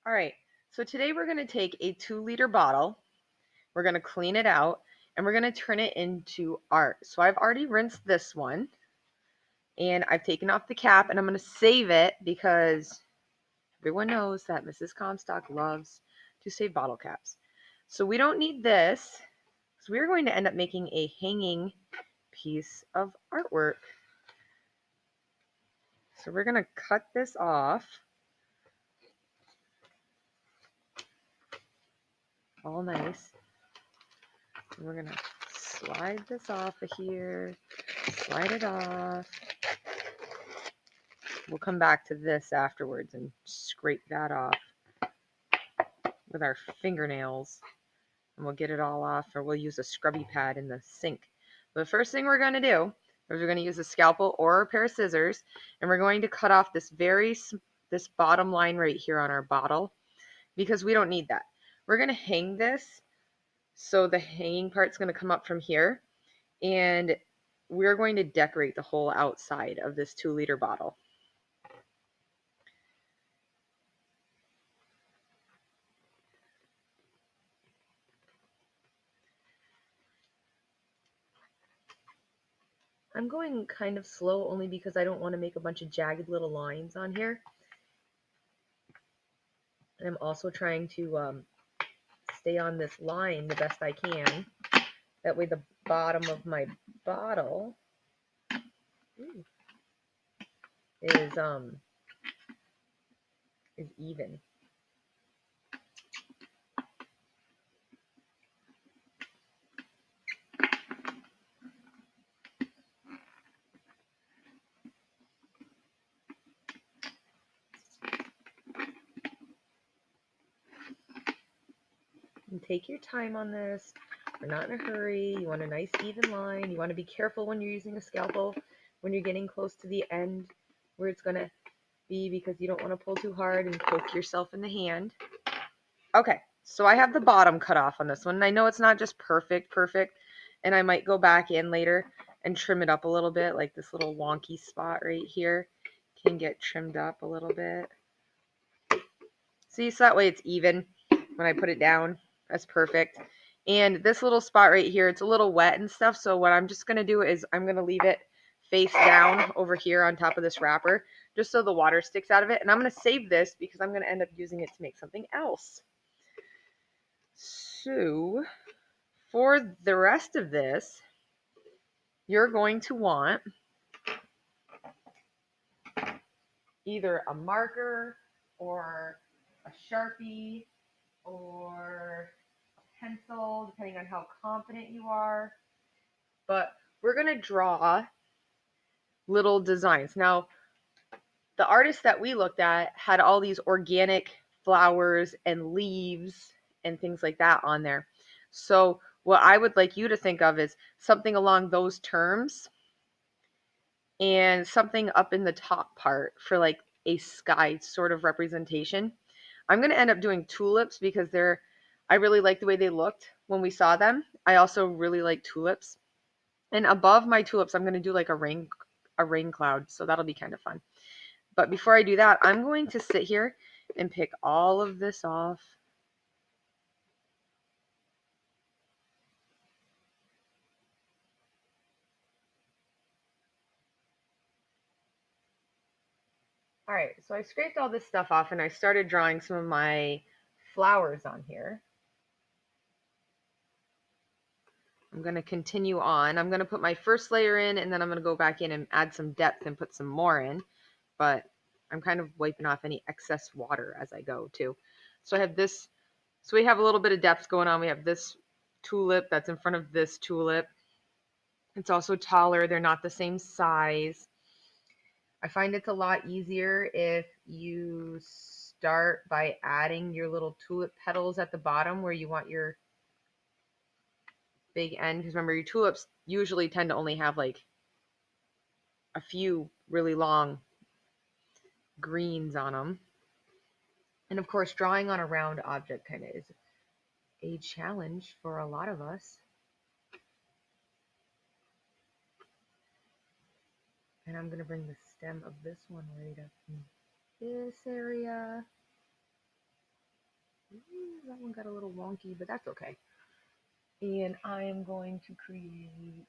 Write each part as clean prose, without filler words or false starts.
All right, so today we're going to take a 2-liter bottle, we're going to clean it out, and we're going to turn it into art. So I've already rinsed this one, and I've taken off the cap, and I'm going to save it because everyone knows that Mrs. Comstock loves to save bottle caps. So we don't need this, because we're going to end up making a hanging piece of artwork. So we're going to cut this off. All nice. And we're going to slide this off of here, slide it off. We'll come back to this afterwards and scrape that off with our fingernails. And we'll get it all off, or we'll use a scrubby pad in the sink. But the first thing we're going to do is we're going to use a scalpel or a pair of scissors, and we're going to cut off this bottom line right here on our bottle, because we don't need that. We're going to hang this, so the hanging part's going to come up from here, and we're going to decorate the whole outside of this 2-liter bottle. I'm going kind of slow only because I don't want to make a bunch of jagged little lines on here. And I'm also trying to stay on this line the best I can. That way the bottom of my bottle is even. And take your time on this. We're not in a hurry. You want a nice even line. You want to be careful when you're using a scalpel, when you're getting close to the end where it's going to be, because you don't want to pull too hard and poke yourself in the hand. Okay, so I have the bottom cut off on this one. And I know it's not just perfect, and I might go back in later and trim it up a little bit, like this little wonky spot right here can get trimmed up a little bit. See, so that way it's even when I put it down. That's perfect. And this little spot right here, it's a little wet and stuff, so what I'm just going to do is I'm going to leave it face down over here on top of this wrapper, just so the water sticks out of it. And I'm going to save this because I'm going to end up using it to make something else. So for the rest of this, you're going to want either a marker or a Sharpie or a pencil, depending on how confident you are. But we're going to draw little designs. Now, the artist that we looked at had all these organic flowers and leaves and things like that on there. So what I would like you to think of is something along those terms, and something up in the top part for like a sky sort of representation. I'm going to end up doing tulips because I really like the way they looked when we saw them. I also really like tulips. And above my tulips, I'm going to do like a rain cloud. So that'll be kind of fun. But before I do that, I'm going to sit here and pick all of this off. All right, so I scraped all this stuff off and I started drawing some of my flowers on here. I'm going to continue on. I'm going to put my first layer in, and then I'm going to go back in and add some depth and put some more in. But I'm kind of wiping off any excess water as I go too. So I have this. So we have a little bit of depth going on. We have this tulip that's in front of this tulip. It's also taller. They're not the same size. I find it's a lot easier if you start by adding your little tulip petals at the bottom where you want your big end, because remember, your tulips usually tend to only have like a few really long greens on them. And of course, drawing on a round object kind of is a challenge for a lot of us. And I'm going to bring the stem of this one right up in this area. that one got a little wonky, but that's okay. And I am going to create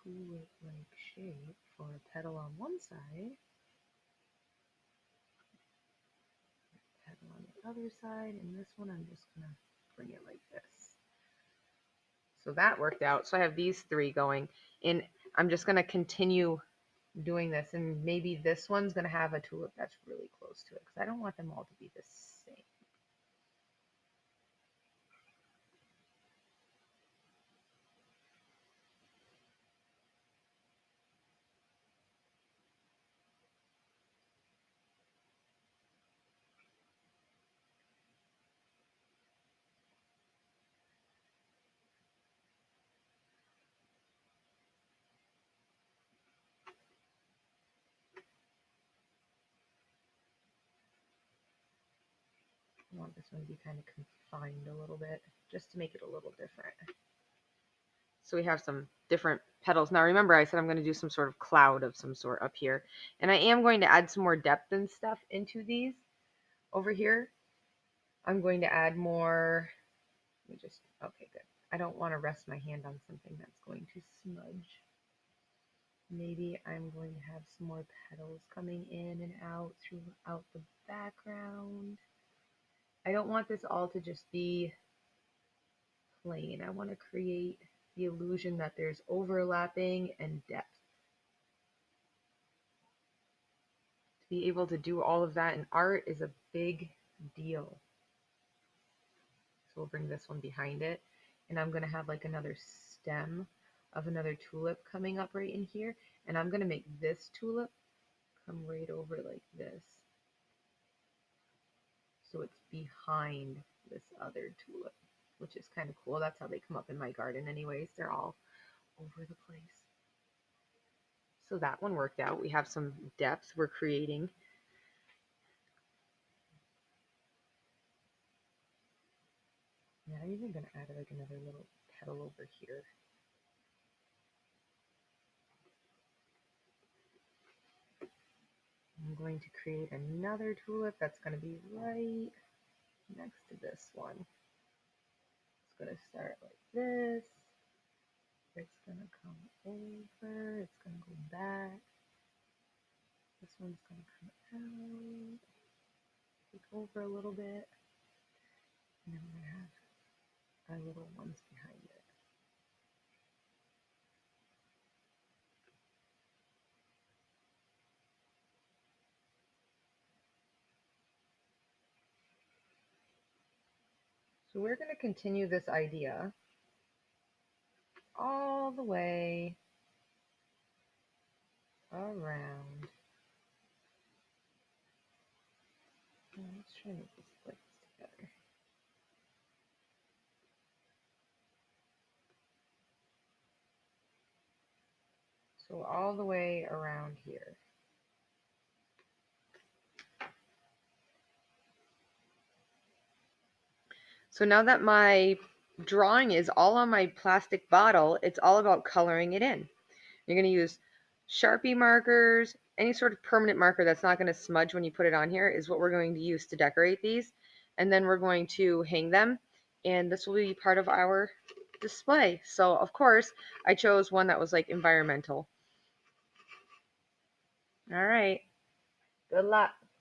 tulip-like shape for a petal on one side, petal on the other side, and this one I'm just gonna bring it like this. So that worked out. So I have these three going, and I'm just gonna continue doing this, and maybe this one's gonna have a tulip that's really close to it because I don't want them all to be the same. I want this one to be kind of confined a little bit just to make it a little different. So we have some different petals. Now remember I said I'm going to do some sort of cloud of some sort up here. And I am going to add some more depth and stuff into these over here. I'm going to add more, okay, good. I don't want to rest my hand on something that's going to smudge. Maybe I'm going to have some more petals coming in and out throughout the background. I don't want this all to just be plain. I want to create the illusion that there's overlapping and depth. To be able to do all of that in art is a big deal. So we'll bring this one behind it, and I'm going to have like another stem of another tulip coming up right in here, and I'm going to make this tulip come right over like this. So it's behind this other tulip, which is kind of cool. That's how they come up in my garden anyways. They're all over the place. So that one worked out. We have some depth we're creating. Now I'm even going to add like another little petal over here. I'm going to create another tulip that's going to be right next to this one. It's going to start like this. It's going to come over. It's going to go back. This one's going to come out. Take over a little bit. And then we're going to have our little ones behind it. So we're going to continue this idea all the way around. Let's try to make this place together. So all the way around here. So now that my drawing is all on my plastic bottle, it's all about coloring it in. You're going to use Sharpie markers, any sort of permanent marker that's not going to smudge when you put it on here is what we're going to use to decorate these. And then we're going to hang them, and this will be part of our display. So of course, I chose one that was like environmental. All right, good luck.